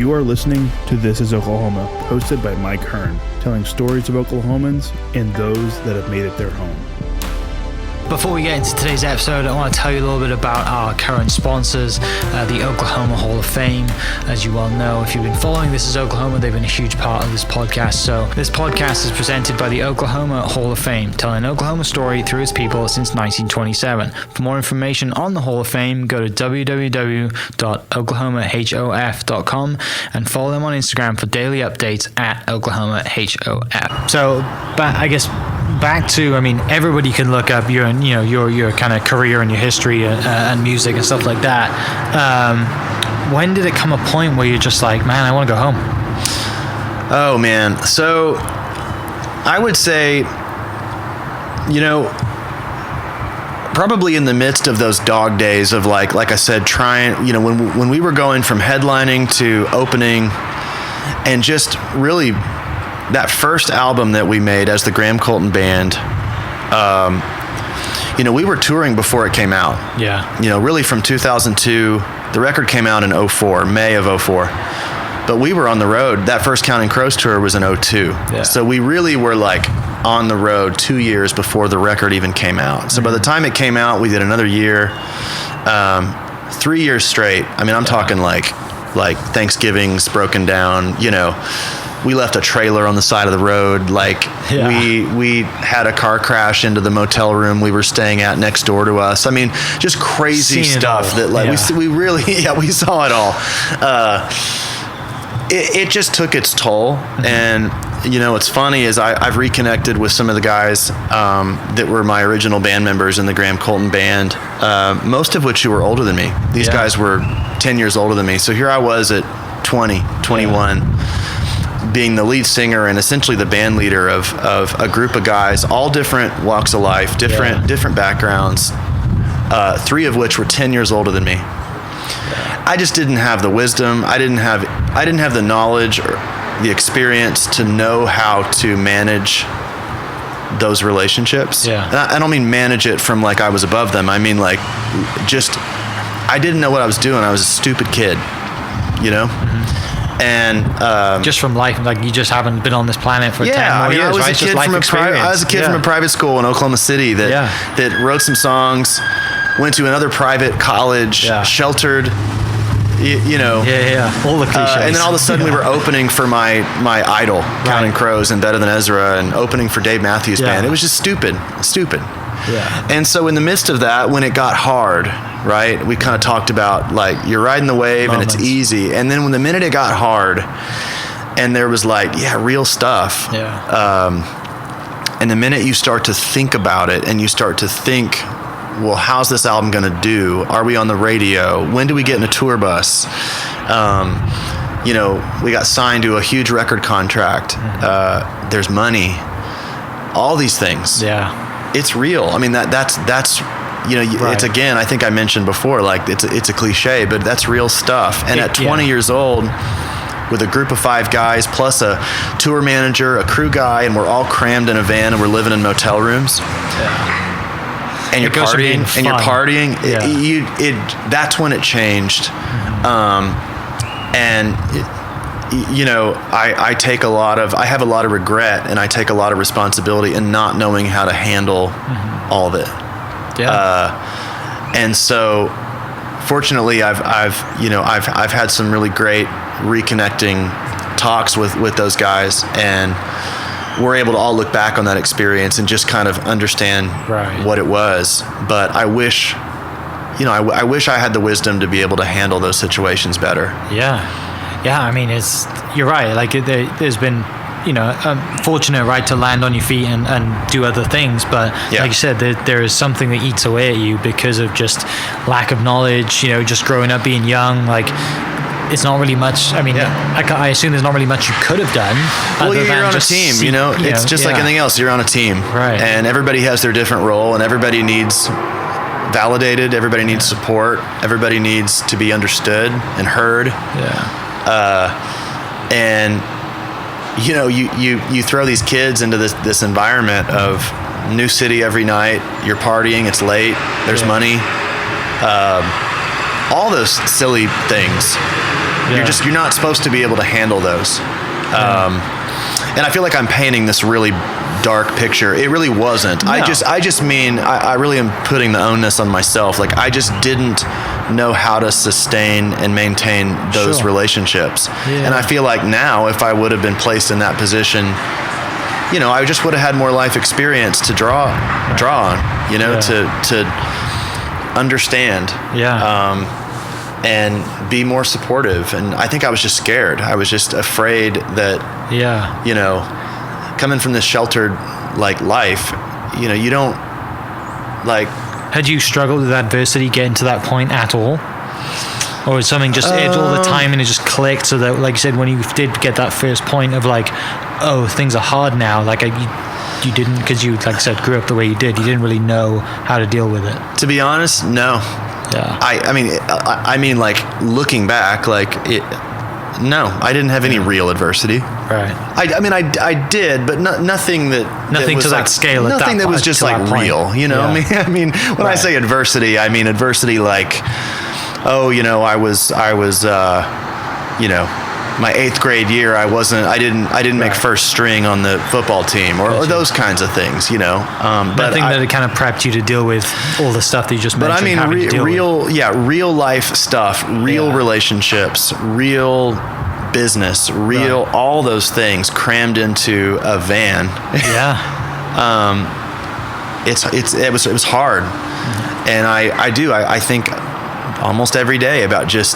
You are listening to This is Oklahoma, hosted by Mike Hearn, telling stories of Oklahomans and those that have made it their home. Before we get into today's episode, I want to tell you a little bit about our current sponsors, the Oklahoma Hall of Fame. As you well know, if you've been following This is Oklahoma, they've been a huge part of this podcast. So this podcast is presented by the Oklahoma Hall of Fame, telling Oklahoma's story through its people since 1927. For more information on the Hall of Fame, go to www.oklahomahof.com and follow them on Instagram for daily updates at OklahomaHOF. So, back to, everybody can look up your kind of career and your history and music and stuff like that. When did it come a point where you're just like, man, I want to go home? Oh man. So I would say, probably in the midst of those dog days of like I said, trying, when we were going from headlining to opening, and just really that first album that we made as the Graham Colton Band, we were touring before it came out. Yeah. Really from 2002, the record came out in 04, May of 04. But we were on the road. That first Counting Crows tour was in 02. Yeah. So we really were like on the road 2 years before the record even came out. So by the time it came out, we did another year, 3 years straight. I'm talking like Thanksgiving's broken down, We left a trailer on the side of the road. We had a car crash into the motel room we were staying at next door to us. Just crazy stuff that we really, we saw it all. It just took its toll. Mm-hmm. And, what's funny is I've reconnected with some of the guys that were my original band members in the Graham Colton Band, most of which who were older than me. These guys were 10 years older than me. So here I was at 20, 21. Being the lead singer and essentially the band leader of a group of guys, all different walks of life, different backgrounds, three of which were 10 years older than me. I just didn't have the wisdom. I didn't have the knowledge or the experience to know how to manage those relationships. Yeah. And I don't mean manage it from like I was above them. I mean I didn't know what I was doing. I was a stupid kid, Mm-hmm. And just from life, you just haven't been on this planet for 10 more years, right? I was a kid from a private school in Oklahoma City that wrote some songs, went to another private college, sheltered, all the cliches. And then all of a sudden we were opening for my idol, Counting Crows and Better Than Ezra, and opening for Dave Matthews Band. It was just stupid. Yeah. And so in the midst of that, when it got hard, right, we kind of talked about you're riding the wave moments. And it's easy. And then when the minute it got hard and there was real stuff. Yeah. And the minute you start to think about it and you start to think, well, how's this album going to do? Are we on the radio? When do we get in a tour bus? We got signed to a huge record contract. Mm-hmm. There's money. All these things. Yeah. It's real. That's it's again, I think I mentioned before, it's a cliche, but that's real stuff. And at 20 years old, with a group of 5 guys, plus a tour manager, a crew guy, and we're all crammed in a van and we're living in motel rooms. Yeah. And you're partying, that's when it changed. Mm-hmm. I have a lot of regret and I take a lot of responsibility in not knowing how to handle all of it. Yeah. And so fortunately I've had some really great reconnecting talks with those guys, and we're able to all look back on that experience and just kind of understand what it was. But I wish I had the wisdom to be able to handle those situations better. Yeah. Yeah, you're right. There's been, I'm fortunate, right, to land on your feet and do other things. But like you said, there is something that eats away at you because of just lack of knowledge, just growing up, being young. It's not really much. I assume there's not really much you could have done. Well, you're on a team, it's just like anything else. You're on a team. Right. And everybody has their different role, and everybody needs validated. Everybody needs support. Everybody needs to be understood and heard. Yeah. And you throw these kids into this environment of new city every night. You're partying. It's late. There's money. All those silly things. You're not supposed to be able to handle those. And I feel like I'm painting this really dark picture. It really wasn't. No. I just mean I really am putting the onus on myself. Like, I just didn't know how to sustain and maintain those relationships. Yeah. And I feel like now, if I would have been placed in that position, you know, I just would have had more life experience to draw on, you know, to understand. And be more supportive. And I think I was just scared. I was just afraid that, you know, coming from this sheltered like life, you know, you don't like. Had you struggled with adversity getting to that point at all? Or was something just all the time and it just clicked so that, like you said, when you did get that first point of like, oh, things are hard now, like you didn't, because you, like I said, grew up the way you did, you didn't really know how to deal with it? To be honest, no. Yeah. I mean, like, looking back, like, no, I didn't have any real adversity. Right. I mean, I did, but nothing that was to like, that scale. Nothing that was just like real, you know. I mean, when I say adversity, I mean adversity like, oh, you know, I was, you know, my 8th grade year, I didn't make first string on the football team, or those kinds of things, you know. Nothing that it kind of prepped you to deal with all the stuff that you just mentioned. But I mean, real life stuff, real relationships, real business, all those things crammed into a van. It was hard, and I think almost every day about just.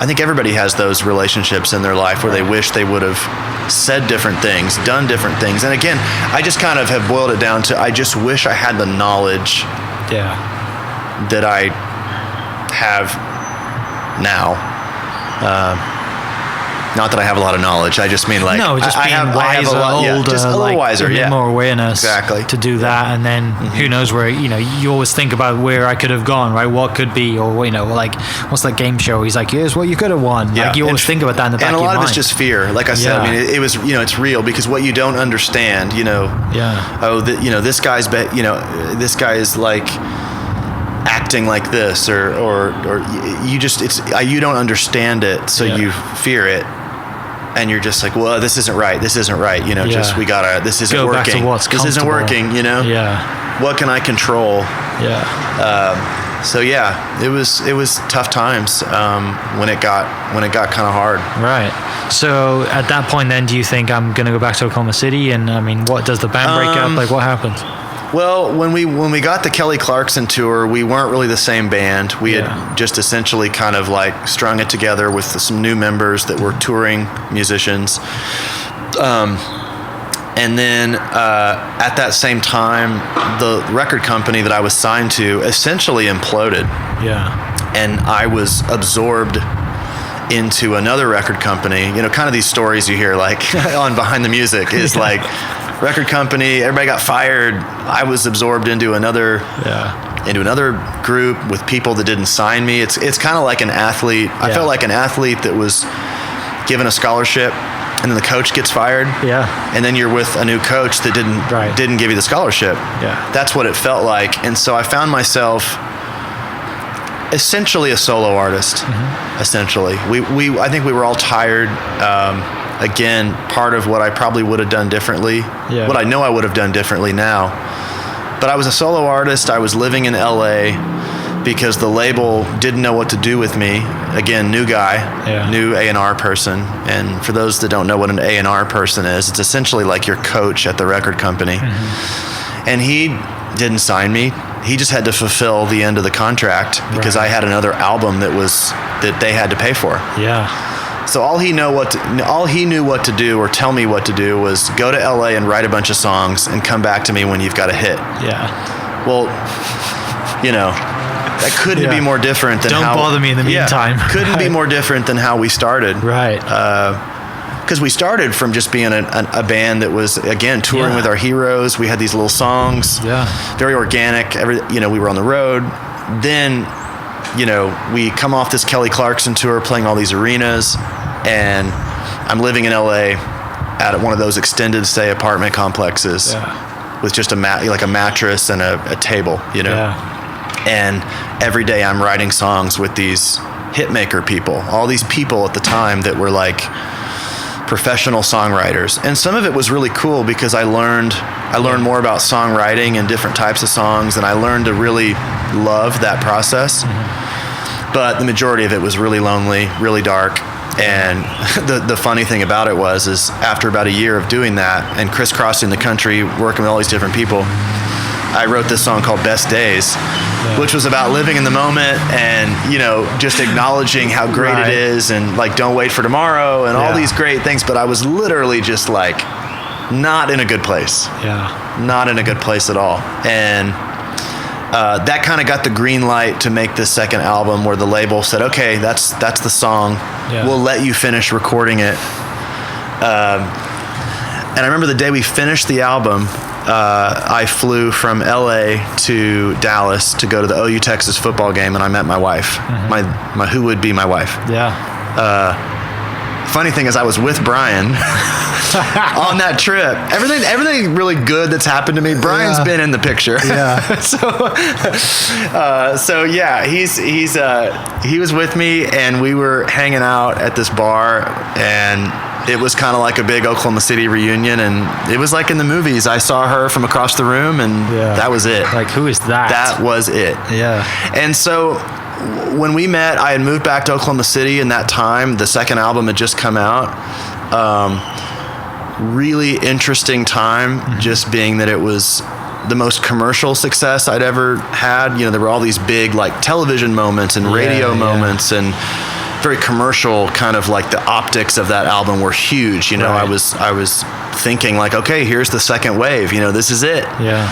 I think everybody has those relationships in their life where they wish they would have said different things, done different things. And again, I just kind of have boiled it down to, I just wish I had the knowledge that I have now. Not that I have a lot of knowledge. I just mean like wiser, older, just a little wiser, a bit more awareness, to do that. And then who knows where, you know, you always think about where I could have gone, right? What could be, or you know, like what's that game show? He's like, here's what you could have won. Like you always think about that in the back of your mind. And a lot of it's just fear. Like I said, I mean, it was, you know, it's real because what you don't understand, you know. You know, this guy's this guy is like acting like this, or you just you don't understand it, so you fear it. And you're just like, well, this isn't right, you know, just, this isn't working. This isn't working, you know? What can I control? So it was tough times when it got kind of hard. Right. So at that point then, do you think I'm going to go back to Oklahoma City? And I mean, what does the band break up? Like what happens? Well, when we got the Kelly Clarkson tour, we weren't really the same band. We had just essentially kind of like strung it together with some new members that were touring musicians. And then at that same time, the record company that I was signed to essentially imploded. And I was absorbed into another record company. You know, kind of these stories you hear like on Behind the Music is like, record company, everybody got fired. I was absorbed into another group with people that didn't sign me. It's kind of like an athlete. I felt like an athlete that was given a scholarship, and then the coach gets fired. And then you're with a new coach that didn't give you the scholarship. That's what it felt like. And so I found myself essentially a solo artist. Essentially, I think we were all tired. Again, part of what I probably would have done differently, what I know I would have done differently now. But I was a solo artist. I was living in LA because the label didn't know what to do with me. Again, new guy, new A&R person. And for those that don't know what an A&R person is, it's essentially like your coach at the record company. And he didn't sign me. He just had to fulfill the end of the contract because I had another album that they had to pay for. So all he knew what to do or tell me what to do was go to LA and write a bunch of songs and come back to me when you've got a hit. Well, you know, that couldn't be more different than Don't bother me in the meantime. Couldn't be more different than how we started. Because we started from just being a band that was, again, touring with our heroes. We had these little songs, very organic. We were on the road. Then, you know, we come off this Kelly Clarkson tour playing all these arenas, and I'm living in LA at one of those extended stay apartment complexes with just a mattress and a table, you know. And every day I'm writing songs with these hitmaker people, all these people at the time that were like professional songwriters. And some of it was really cool because I learned more about songwriting and different types of songs, and I learned to really love that process. But the majority of it was really lonely, really dark. And the funny thing about it is after about a year of doing that and crisscrossing the country, working with all these different people, I wrote this song called Best Days, which was about living in the moment and, you know, just acknowledging how great it is and like don't wait for tomorrow and all these great things. But I was literally just like not in a good place. Yeah. Not in a good place at all. And that kind of got the green light to make this second album, where the label said, okay, that's the song. Yeah. We'll let you finish recording it. And I remember the day we finished the album, I flew from LA to Dallas to go to the OU Texas football game, and I met my wife, my who would be my wife. Yeah. Funny thing is, I was with Brian on that trip. Everything really good that's happened to me, Brian's been in the picture. Yeah. So yeah, he was with me, and we were hanging out at this bar, and it was kind of like a big Oklahoma City reunion, and it was like in the movies. I saw her from across the room, and that was it. Like, who is that? That was it. Yeah. And so when we met, I had moved back to Oklahoma City in that time. The second album had just come out. Really interesting time, just being that it was the most commercial success I'd ever had. You know, there were all these big like television moments and radio moments, and very commercial, kind of like the optics of that album were huge. You know, I was thinking like, okay, here's the second wave. You know, this is it. Yeah.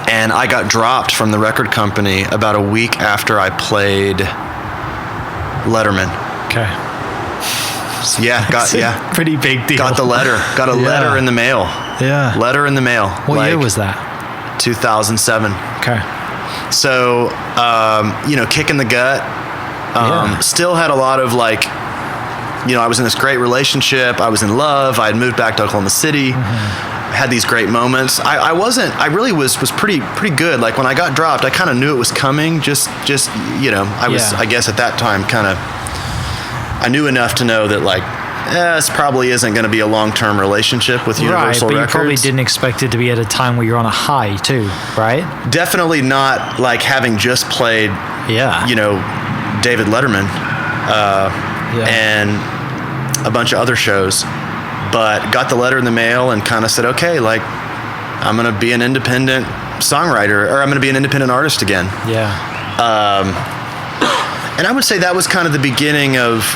And I got dropped from the record company about a week after I played Letterman. Okay. Yeah, pretty big deal. Got the letter. Got a letter in the mail. Yeah. Letter in the mail. What year was that? 2007. Okay. So, you know, kick in the gut. Still had a lot of like, you know, I was in this great relationship. I was in love. I had moved back to Oklahoma City. Had these great moments. I really was pretty good. Like when I got dropped, I kind of knew it was coming. Just you know, I guess at that time I knew enough to know that like, this probably isn't going to be a long-term relation with Universal Records. Records. You probably didn't expect it to be at a time where you're on a high too, right? Definitely not like having just played, you know, David Letterman, and a bunch of other shows. But got the letter in the mail and kind of said, okay, like I'm going to be an independent songwriter, or I'm going to be an independent artist again. Yeah. And I would say that was kind of the beginning of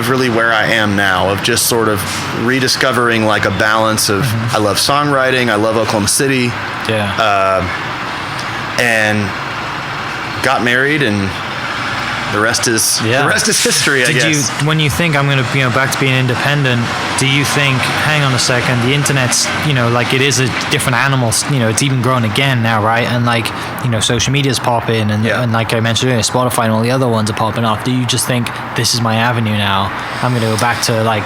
really where I am now, of just sort of rediscovering like a balance of, I love songwriting, I love Oklahoma City. Yeah. And got married, and the rest is history, I guess. When you think I'm going to, you know, back to being independent, do you think, hang on a second, the internet's, you know, like it is a different animal, you know, it's even grown again now, right? And like, you know, social media's popping, and like I mentioned earlier, Spotify and all the other ones are popping off. Do you just think, this is my avenue now? I'm going to go back to like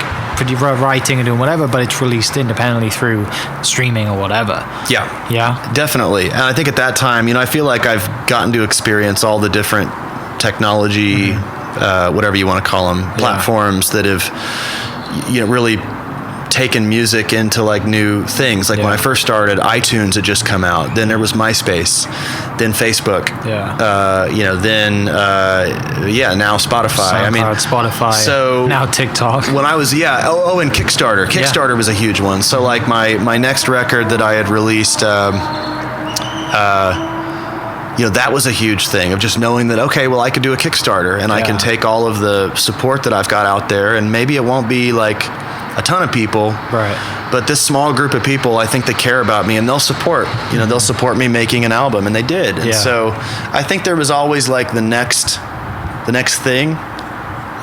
writing and doing whatever, but it's released independently through streaming or whatever. Yeah, definitely. And I think at that time, you know, I feel like I've gotten to experience all the different technology, whatever you want to call them, platforms that have, you know, really taken music into like new things. Like when I first started, iTunes had just come out. Then there was MySpace, then Facebook. You know, then now Spotify. SoundCloud, I mean, Spotify. So now TikTok. When I was and Kickstarter. Kickstarter was a huge one. So like my next record that I had released. You know, that was a huge thing of just knowing that, okay, well, I could do a Kickstarter, and I can take all of the support that I've got out there, and maybe it won't be like a ton of people, right? But this small group of people, I think they care about me, and they'll support, you know, they'll support me making an album, and they did. And so I think there was always like the next thing.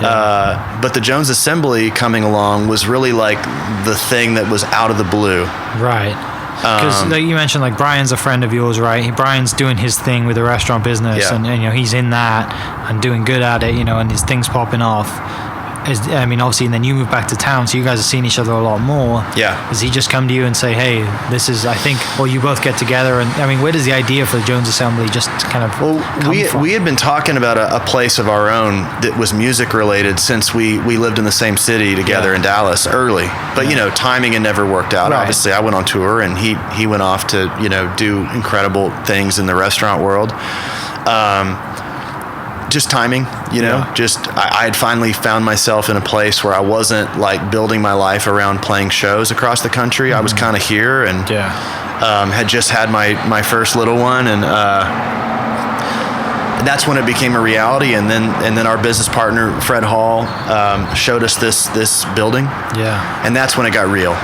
But the Jones Assembly coming along was really like the thing that was out of the blue. Right. Because like you mentioned, like Brian's a friend of yours, right? Brian's doing his thing with the restaurant business, and you know he's in that and doing good at it, you know, and his thing's popping off. I mean, obviously, and then you moved back to town, so you guys have seen each other a lot more. Yeah. Does he just come to you and say, hey, this is, I think, or you both get together? And I mean, where does the idea for the Jones Assembly just kind of come from? We had been talking about a place of our own that was music related since we lived in the same city together in Dallas early. But, you know, timing had never worked out. Right. Obviously, I went on tour and he went off to, you know, do incredible things in the restaurant world. Just timing, you know, I had finally found myself in a place where I wasn't like building my life around playing shows across the country. I was kind of here and had just had my first little one, and that's when it became a reality. And then our business partner Fred Hall showed us this building, and that's when it got real.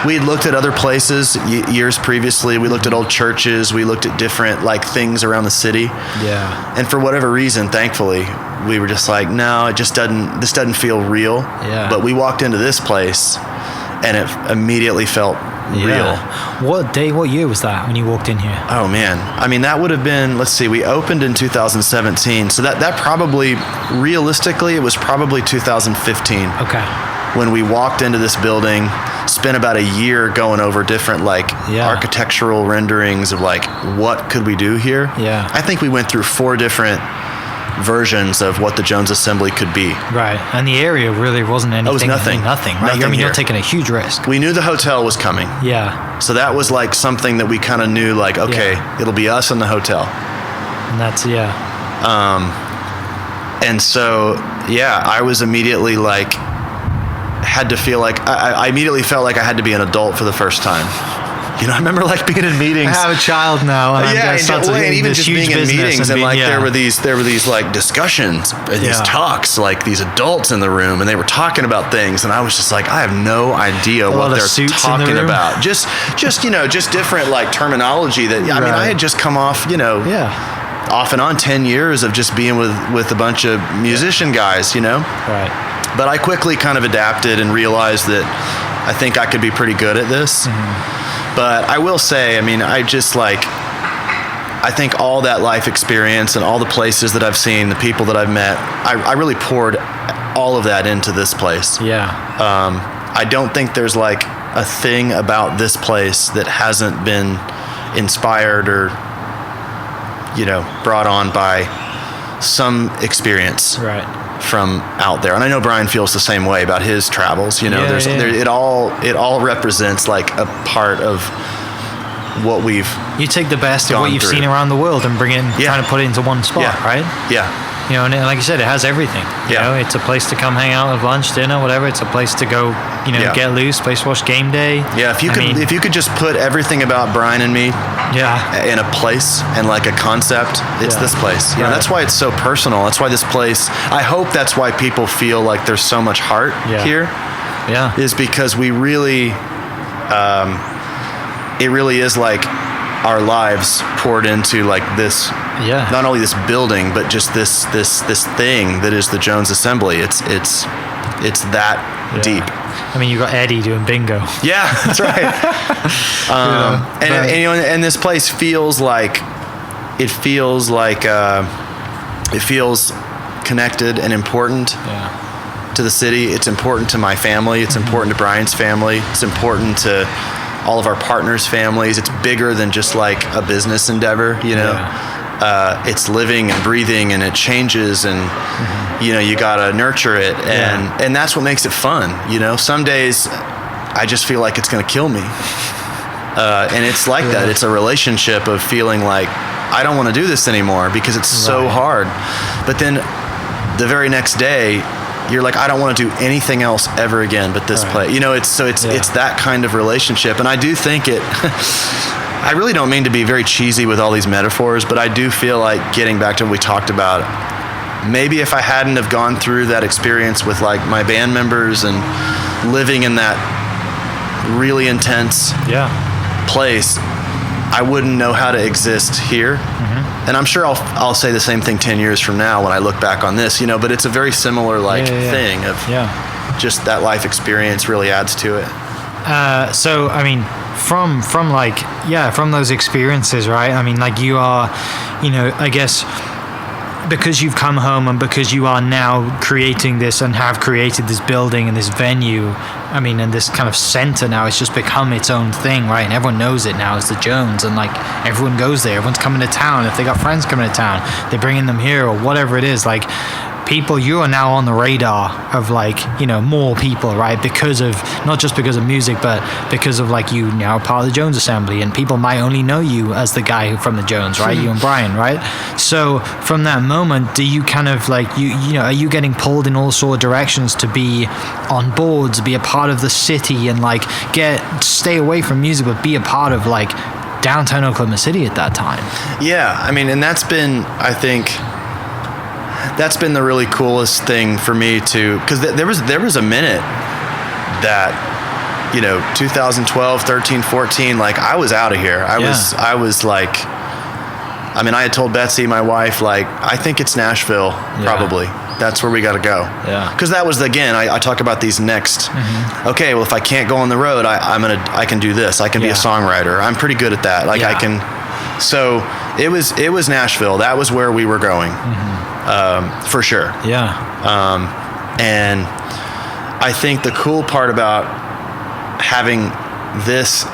We had looked at other places years previously. We looked at old churches. We looked at different like things around the city. Yeah. And for whatever reason, thankfully, we were just like, no, this doesn't feel real. Yeah. But we walked into this place, and it immediately felt real. What year was that when you walked in here? Oh man, I mean that would have been. Let's see, we opened in 2017, so that probably realistically it was probably 2015. Okay. When we walked into this building, spent about a year going over different like architectural renderings of like what could we do here. Yeah. I think we went through 4 different versions of what the Jones Assembly could be. Right. And the area really wasn't anything. It was nothing. Nothing, right? Nothing I mean, here. you're taking a huge risk. We knew the hotel was coming. Yeah. So that was like something that we kind of knew like, okay, it'll be us and the hotel. And that's, and so, I was immediately like, had to feel like I immediately felt like I had to be an adult for the first time. You know, I remember like being in meetings. I have a child now. And and even just being in meetings and like there were these like discussions and these talks, like these adults in the room, and they were talking about things, and I was just like, I have no idea what they're talking about. Just different like terminology that I mean, I had just come off, off and on 10 years of just being with a bunch of musician guys, Right. But I quickly kind of adapted and realized that I think I could be pretty good at this. Mm-hmm. But I will say, I mean, I think all that life experience and all the places that I've seen, the people that I've met, I really poured all of that into this place. Yeah. I don't think there's like a thing about this place that hasn't been inspired or, brought on by some experience. Right. From out there, and I know Brian feels the same way about his travels. It all represents like a part of what we've. You take the best of what you've seen around the world and trying to put it into one spot, right? Yeah. And like you said, it has everything. It's a place to come hang out, have lunch, dinner, whatever. It's a place to go, get loose, place to watch game day. Yeah, if you could just put everything about Brian and me, in a place and like a concept, it's this place. That's why it's so personal. That's why this place. I hope that's why people feel like there's so much heart here. Yeah, is because we really, it really is like our lives poured into like this. Yeah. Not only this building, but just this thing that is the Jones Assembly. It's that deep. I mean, you got Eddie doing bingo. Yeah, that's right. And this place feels connected and important to the city. It's important to my family. It's important to Brian's family. It's important to all of our partners' families. It's bigger than just like a business endeavor, it's living and breathing, and it changes, and you gotta nurture it, and that's what makes it fun. Some days I just feel like it's gonna kill me, and it's like that. It's a relationship of feeling like I don't want to do this anymore because it's so hard, but then the very next day you're like, I don't want to do anything else ever again but this play. It's that kind of relationship, and I do think it. I really don't mean to be very cheesy with all these metaphors, but I do feel like getting back to what we talked about. Maybe if I hadn't have gone through that experience with like my band members and living in that really intense place, I wouldn't know how to exist here. Mm-hmm. And I'm sure I'll say the same thing 10 years from now when I look back on this, but it's a very similar thing of just that life experience really adds to it. So, I mean, from those experiences, right? I mean, like you are, I guess because you've come home and because you are now creating this and have created this building and this venue, I mean, and this kind of center now, it's just become its own thing, right? And everyone knows it now as the Jones, and like everyone goes there, everyone's coming to town. If they got friends coming to town, they're bringing them here or whatever it is. Like, people, you are now on the radar of like, you know, more people, right? Because of, not just because of music, but because of like you now part of the Jones Assembly, and people might only know you as the guy from the Jones, right? You and Brian, right? So from that moment, do you kind of like, you know, are you getting pulled in all sort of directions to be on boards, be a part of the city, and like stay away from music, but be a part of like downtown Oklahoma City at that time? Yeah, I mean, and that's been, I think, that's been the really coolest thing for me to, because there was a minute that, you know, 2012, 13, 14, like I was out of here. I was like, I mean, I had told Betsy, my wife, like, I think it's Nashville, probably. That's where we got to go. Yeah. Because that was, again, I talk about these next, okay, well, if I can't go on the road, I can do this. I can be a songwriter. I'm pretty good at that. Like I can, so it was Nashville. That was where we were going. For sure. Yeah. And I think the cool part about having this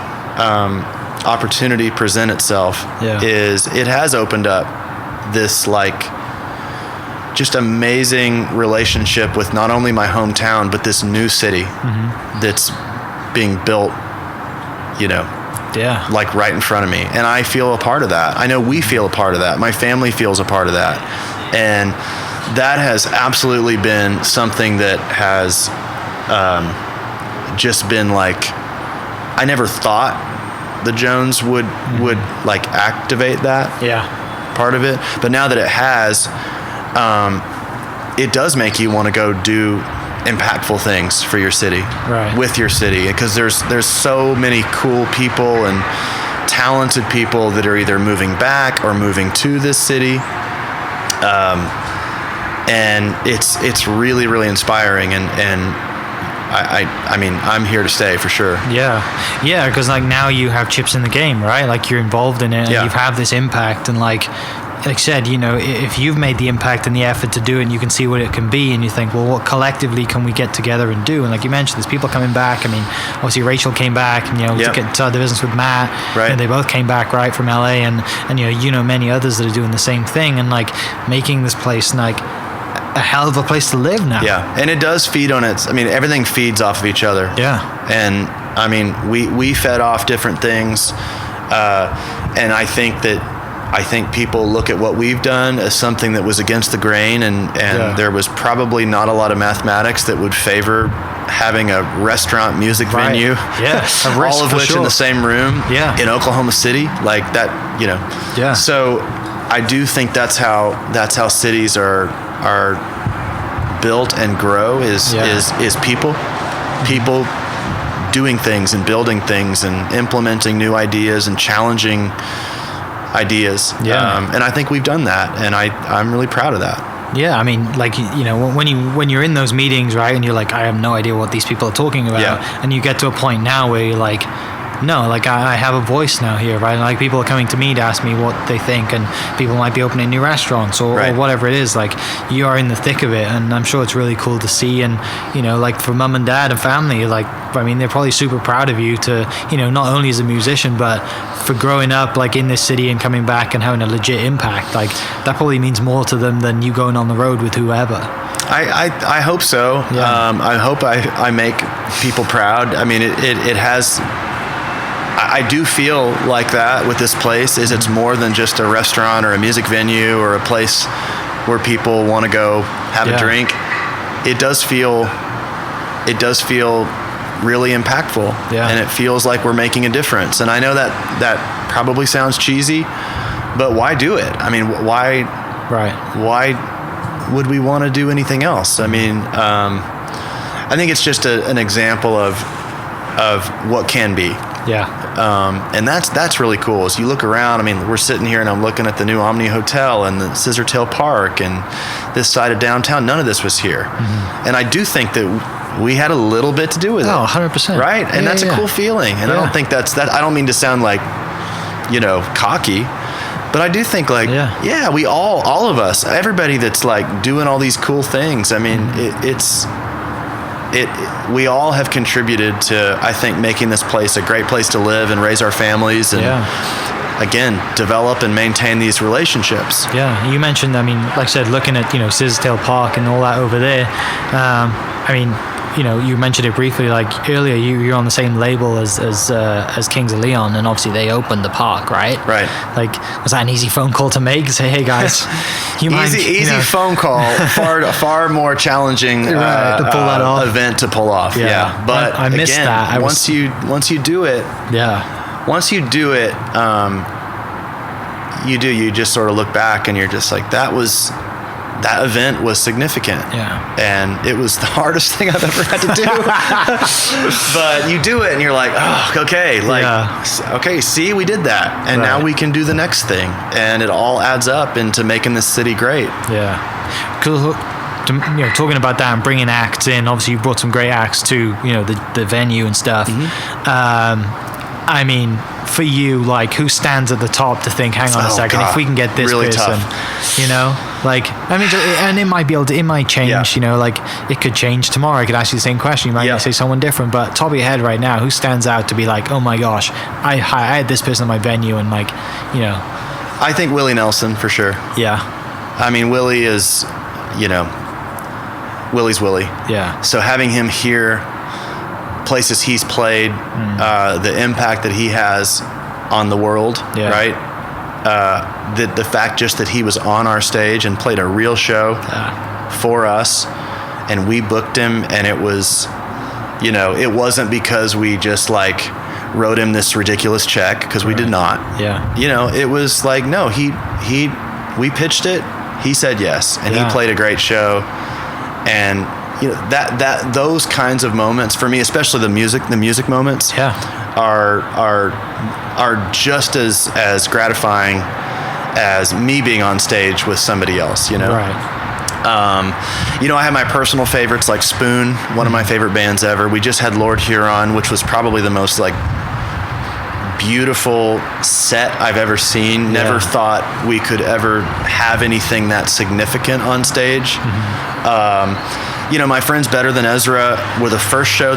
opportunity present itself is it has opened up this like just amazing relationship with not only my hometown, but this new city that's being built, you know, like right in front of me. And I feel a part of that. I know we feel a part of that. My family feels a part of that. And that has absolutely been something that has just been like, I never thought the Jones would like activate that part of it. But now that it has, it does make you want to go do impactful things for your city, with your city, because there's so many cool people and talented people that are either moving back or moving to this city. And it's really, really inspiring, and I mean, I'm here to stay for sure. Yeah, because like now you have chips in the game, right? Like you're involved in it, and you've had this impact, and like I said, you know, if you've made the impact and the effort to do it, and you can see what it can be, and you think, well, what collectively can we get together and do? And like you mentioned, there's people coming back. I mean, obviously Rachel came back, and you know, to get to the business with Matt, and they both came back right from LA, and you know many others that are doing the same thing, and like making this place like a hell of a place to live now. Yeah, and it does feed on its. I mean, everything feeds off of each other. Yeah, and I mean, we fed off different things, and I think people look at what we've done as something that was against the grain, and there was probably not a lot of mathematics that would favor having a restaurant music venue, all of which in the same room in Oklahoma City, like that, you know. Yeah. So I do think that's how cities are built and grow is people doing things and building things and implementing new ideas and challenging ideas. And I think we've done that, and I'm really proud of that. Yeah, I mean, like, you know, when you're in those meetings, right, and you're like, I have no idea what these people are talking about, and you get to a point now where you're like, no, like I have a voice now here, right? And like people are coming to me to ask me what they think, and people might be opening new restaurants or whatever it is. Like you are in the thick of it, and I'm sure it's really cool to see. And you know, like for mom and dad and family, like I mean, they're probably super proud of you to, you know, not only as a musician, but for growing up like in this city and coming back and having a legit impact. Like that probably means more to them than you going on the road with whoever. I hope so. Yeah. I hope I make people proud. I mean, it has. I do feel like that with this place. Is it's more than just a restaurant or a music venue or a place where people want to go have a drink. It does feel really impactful, and it feels like we're making a difference. And I know that probably sounds cheesy, but why do it? I mean, why would we want to do anything else? I mean, I think it's just an example of what can be. Yeah. And that's really cool. As you look around, I mean, we're sitting here and I'm looking at the new Omni Hotel and the Scissortail Park and this side of downtown. None of this was here. And I do think that we had a little bit to do with it. Oh, 100%. Right? And that's a cool feeling. And I don't think that's that. I don't mean to sound like, you know, cocky, But I do think we all of us, everybody that's like doing all these cool things. I mean, we all have contributed to, I think, making this place a great place to live and raise our families and again, develop and maintain these relationships. Yeah, you mentioned, I mean, like I said, looking at, Scissortail Park and all that over there. I mean, you mentioned it briefly, like earlier, you're on the same label as Kings of Leon, and obviously they opened the park, right? Right. Like, was that an easy phone call to make? Say, hey guys, easy phone call, far more challenging to pull that off. Event to pull off. Yeah. But I missed again, that. Once you do it, you just sort of look back and you're just like, that event was significant. Yeah. And it was the hardest thing I've ever had to do. But you do it and you're like, oh, okay. Okay, see, we did that. And now we can do the next thing. And it all adds up into making this city great. Yeah. Cool. Talking about that and bringing acts in, obviously you brought some great acts to, the venue and stuff. I mean, for you, like, who stands at the top to think, hang on a second, if we can get this really person, and it might it might change, like, it could change tomorrow. I could ask you the same question. You might say someone different, but top of your head right now, who stands out to be like, oh my gosh, I had this person in my venue, and like, I think Willie Nelson, for sure. Yeah. I mean, Willie is, Willie's Willie. Yeah. So having him here, places he's played, the impact that he has on the world, right? The fact just that he was on our stage and played a real show for us, and we booked him, and it was, it wasn't because we just like wrote him this ridiculous check, because we did not. Yeah. It was like, no, we pitched it, he said yes, and he played a great show, and that those kinds of moments for me, especially the music moments, are just as gratifying as me being on stage with somebody else. Right. I have my personal favorites like Spoon, one of my favorite bands ever. We just had Lord Huron, which was probably the most like beautiful set I've ever seen. Never thought we could ever have anything that significant on stage. My Friends Better Than Ezra was the first show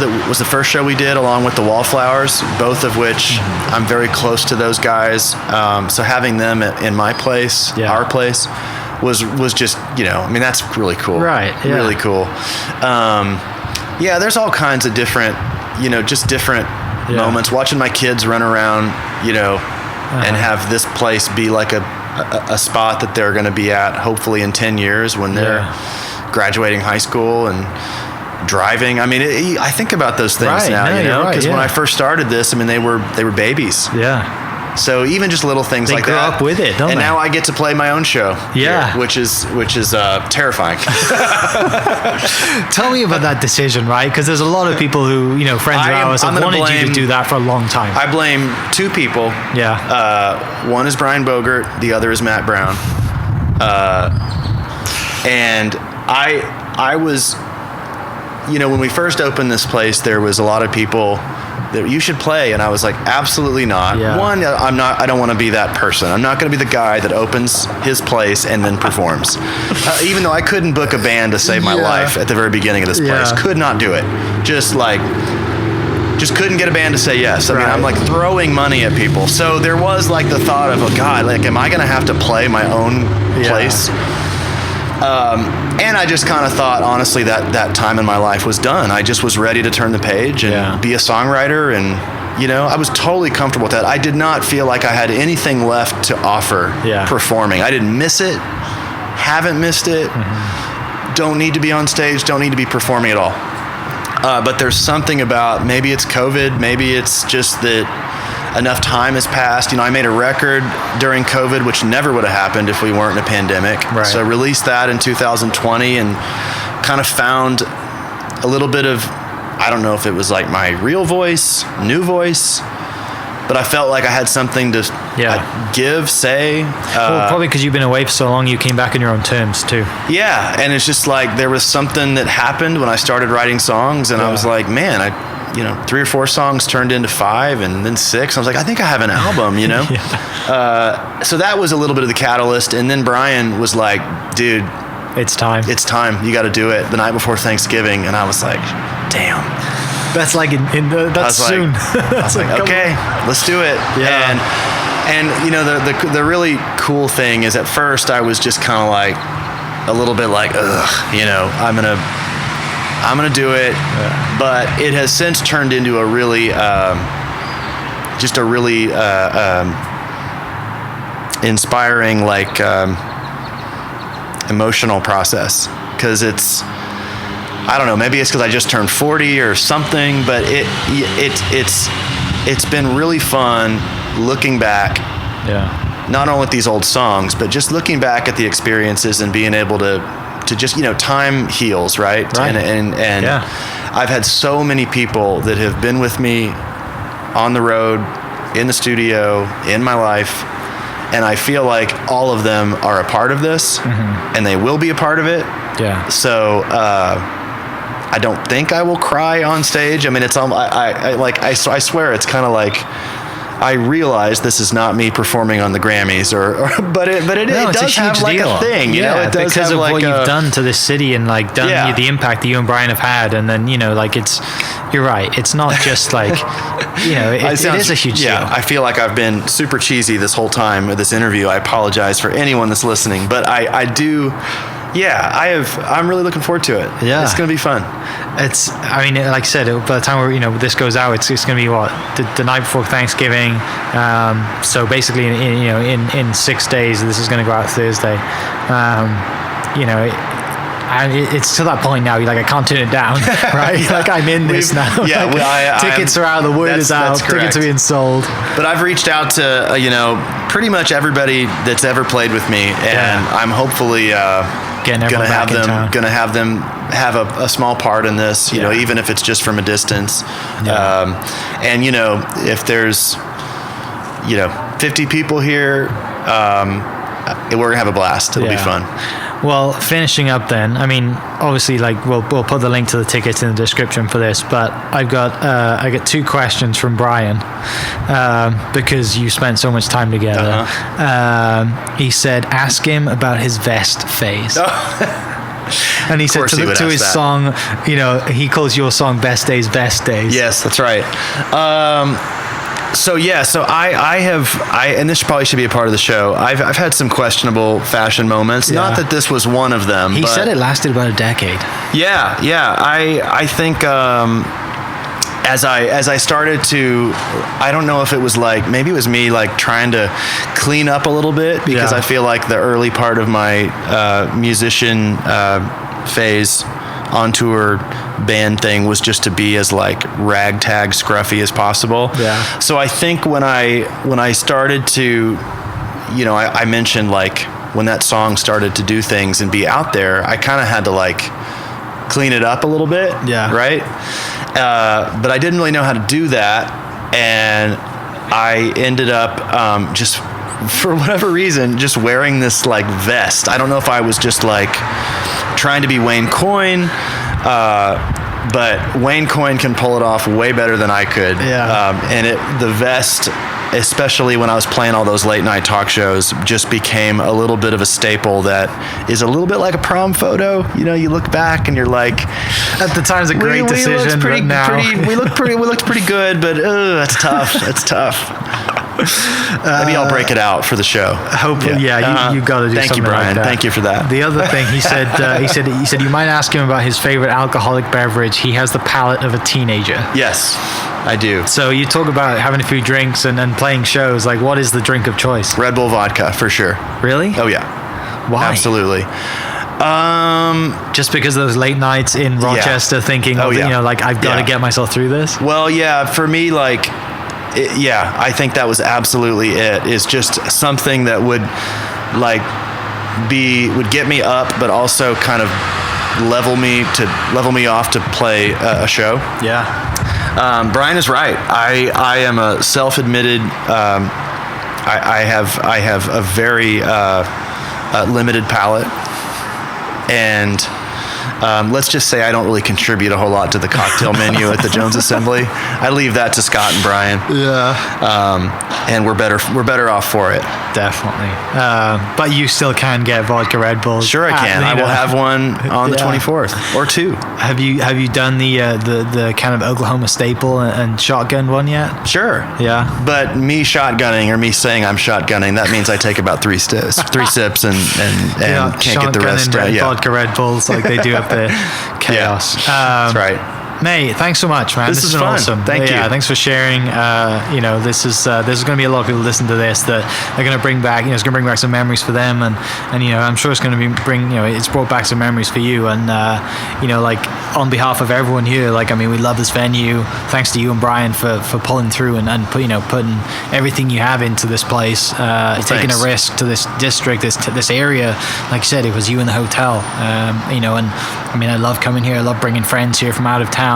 we did, along with the Wallflowers, both of which I'm very close to those guys. So having them in my place, our place, was just, that's really cool. Right. Yeah. Really cool. There's all kinds of different, just different moments. Watching my kids run around, and have this place be like a spot that they're going to be at hopefully in 10 years when they're graduating high school and driving. I mean, I think about those things now, because when I first started this, I mean, they were babies. Yeah. So even just little things like that. They grew up with it, don't they? And now I get to play my own show. Yeah. Here, which is terrifying. Tell me about that decision, right? Because there's a lot of people who, friends of ours have wanted you to do that for a long time. I blame two people. Yeah. One is Brian Bogert. The other is Matt Brown. And I was, when we first opened this place, there was a lot of people that you should play, and I was like, absolutely not. Yeah. One, I don't want to be that person. I'm not going to be the guy that opens his place and then performs. Even though I couldn't book a band to save my life at the very beginning of this place. Could not do it. Just couldn't get a band to say yes. I mean, I'm like throwing money at people. So there was like the thought of, oh God, like, am I going to have to play my own place? And I just kind of thought, honestly, that time in my life was done. I just was ready to turn the page and be a songwriter. And, I was totally comfortable with that. I did not feel like I had anything left to offer performing. I didn't miss it. Haven't missed it. Don't need to be on stage. Don't need to be performing at all. But there's something about, maybe it's COVID. Maybe it's just that enough time has passed. I made a record during COVID, which never would have happened if we weren't in a pandemic. Right. So I released that in 2020 and kind of found a little bit of, I don't know if it was like my real voice, new voice, but I felt like I had something to give, say. Well, probably because you've been away for so long, you came back on your own terms too. Yeah, and it's just like there was something that happened when I started writing songs, and I was like, man, 3 or 4 songs turned into 5 and then 6. I was like, I think I have an album, So that was a little bit of the catalyst. And then Brian was like, dude, it's time. You got to do it the night before Thanksgiving. And I was like, damn. That's like that's soon. I was like, okay, let's do it. Yeah. And the really cool thing is at first I was just kind of like a little bit like, I'm gonna do it. Yeah. But it has since turned into a really inspiring, like emotional process, because I don't know, maybe it's because I just turned 40 or something, but it's been really fun looking back. Yeah. Not only with these old songs, but just looking back at the experiences and being able to just, time heals, right? And yeah. I've had so many people that have been with me on the road, in the studio, in my life, and I feel like all of them are a part of this, and they will be a part of it. Yeah. So I don't think I will cry on stage. I mean, it's I swear it's kind of like, I realize this is not me performing on the Grammys, but it does have like a thing, it does because of like what you've done to this city and like done the impact that you and Brian have had, and then like you're right, it's not just like it is a huge deal. I feel like I've been super cheesy this whole time with this interview. I apologize for anyone that's listening, but I do. Yeah, I'm really looking forward to it. Yeah, it's gonna be fun. Like I said, by the time this goes out, it's gonna be the night before Thanksgiving. So basically, in 6 days, this is gonna go out Thursday. It's to that point now. I can't turn it down, right? Like I'm in this now. Yeah, tickets are out. The word is out. Tickets are being sold. But I've reached out to pretty much everybody that's ever played with me, and I'm hopefully gonna have them have a small part in this. Even if it's just from a distance. Yeah. And if there's 50 people here, we're gonna have a blast. It'll be fun. Well, finishing up then, obviously, we'll put the link to the tickets in the description for this, but I got 2 questions from Brian, because you spent so much time together. He said, ask him about his vest phase. And he said to his song, he calls your song Best Days, Best Days. Yes, that's right. So I have, and this probably should be a part of the show. I've had some questionable fashion moments. Yeah. Not that this was one of them. He said it lasted about a decade. Yeah. I think as I started to, I don't know if it was maybe it was me trying to clean up a little bit, because I feel like the early part of my musician phase on tour band thing was just to be as ragtag scruffy as possible. Yeah. So I think when I started to, I mentioned when that song started to do things and be out there, I kind of had to clean it up a little bit. Yeah. Right. But I didn't really know how to do that, and I ended up just for whatever reason just wearing this vest. I don't know if I was just trying to be Wayne Coyne, but Wayne Coyne can pull it off way better than I could. Yeah. And the vest, especially when I was playing all those late night talk shows, just became a little bit of a staple that is a little bit like a prom photo. You look back and you're like, at the time it's a great decision, but now we looked pretty good, but that's tough. It's tough. Maybe I'll break it out for the show. Hopefully, you got to do thank something you, Brian. like that. Thank you for that. The other thing he said, he said you might ask him about his favorite alcoholic beverage. He has the palate of a teenager. Yes, I do. So you talk about having a few drinks and playing shows. What is the drink of choice? Red Bull vodka, for sure. Really? Oh yeah. Why? Absolutely. Just because of those late nights in Rochester, thinking, I've got to get myself through this. Well, yeah, for me, I think that was absolutely it. It's just something that would get me up, but also kind of level me off to play a show. Yeah. Brian is right. I am a self-admitted. I have a very limited palate, and let's just say I don't really contribute a whole lot to the cocktail menu at the Jones Assembly. I leave that to Scott and Brian. Yeah. And we're better off for it. Definitely. But you still can get vodka Red Bulls. Sure, I can. I will have one on the 24th or 2. Have you done the kind of Oklahoma staple and shotgun one yet? Sure. Yeah. But me shotgunning or me saying I'm shotgunning, that means I take about 3 sips and can't get the rest. Vodka Red Bulls like they do up there. Chaos. That's right. Mate, thanks so much, man. This is fun. Awesome. Thank you. Yeah, thanks for sharing. This is going to be a lot of people listen to this that are going to bring back. It's going to bring back some memories for them, and I'm sure it's going to bring. It's brought back some memories for you, and on behalf of everyone here, we love this venue. Thanks to you and Brian for pulling through and putting everything you have into this place, taking a risk to this district, this area. Like you said, it was you in the hotel, I love coming here. I love bringing friends here from out of town.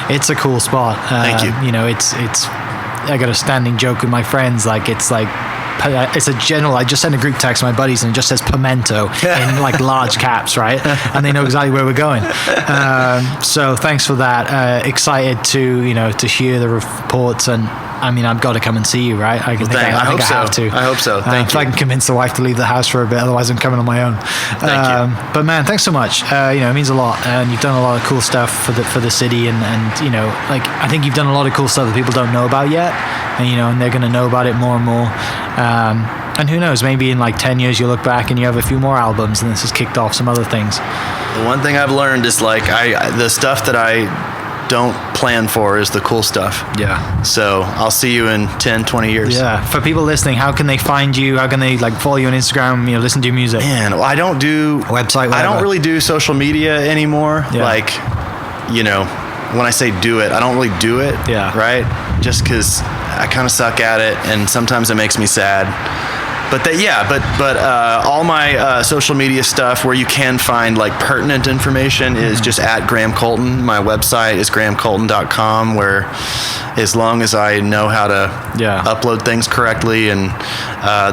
It's a cool spot. Thank you. It's I got a standing joke with my friends. It's a general. I just sent a group text to my buddies and it just says pimento in large caps, right? And they know exactly where we're going. So thanks for that. Excited to hear the reports, and I've got to come and see you, right? I think I have to. I hope so. Thank you. If I can convince the wife to leave the house for a bit, otherwise I'm coming on my own. Thank you. But man, thanks so much. It means a lot, and you've done a lot of cool stuff for the city, and I think you've done a lot of cool stuff that people don't know about yet, and they're going to know about it more and more. And who knows, maybe in 10 years you'll look back and you have a few more albums, and this has kicked off some other things. The one thing I've learned is the stuff that I don't plan for is the cool stuff. Yeah. So I'll see you in 10, 20 years. Yeah. For people listening, how can they find you? How can they follow you on Instagram, listen to your music? Man, well, I don't do website, whatever. I don't really do social media anymore. Yeah. When I say do it, I don't really do it. Yeah. Right? Just because I kind of suck at it, and sometimes it makes me sad. But all my social media stuff where you can find pertinent information is just at Graham Colton. My website is grahamcolton.com, where as long as I know how to upload things correctly, and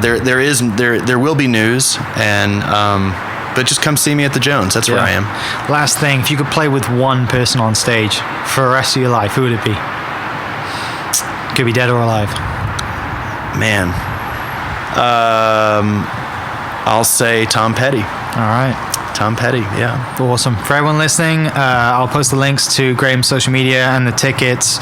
there will be news, and but just come see me at the Jones. That's where I am. Last thing, if you could play with one person on stage for the rest of your life, who would it be? Could be dead or alive. Man. I'll say Tom Petty. All right. Tom Petty, yeah. Awesome. For everyone listening, I'll post the links to Graham's social media and the tickets,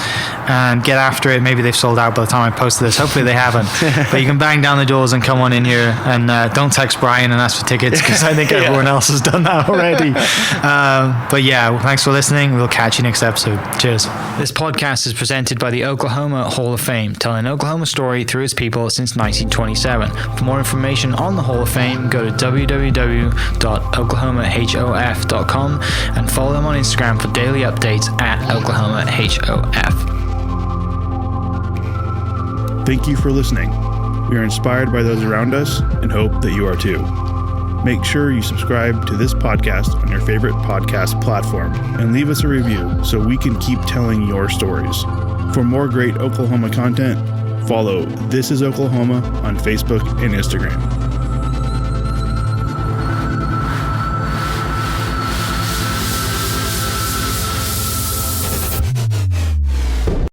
and get after it. Maybe they've sold out by the time I post this. Hopefully they haven't. But you can bang down the doors and come on in here, and don't text Brian and ask for tickets, because I think everyone else has done that already. But yeah, thanks for listening. We'll catch you next episode. Cheers. This podcast is presented by the Oklahoma Hall of Fame, telling Oklahoma story through its people since 1927. For more information on the Hall of Fame, go to www.oklahomahof.com and follow them on Instagram for daily updates at OklahomaHOF. Thank you for listening. We are inspired by those around us and hope that you are too. Make sure you subscribe to this podcast on your favorite podcast platform and leave us a review so we can keep telling your stories. For more great Oklahoma content, follow This Is Oklahoma on Facebook and Instagram.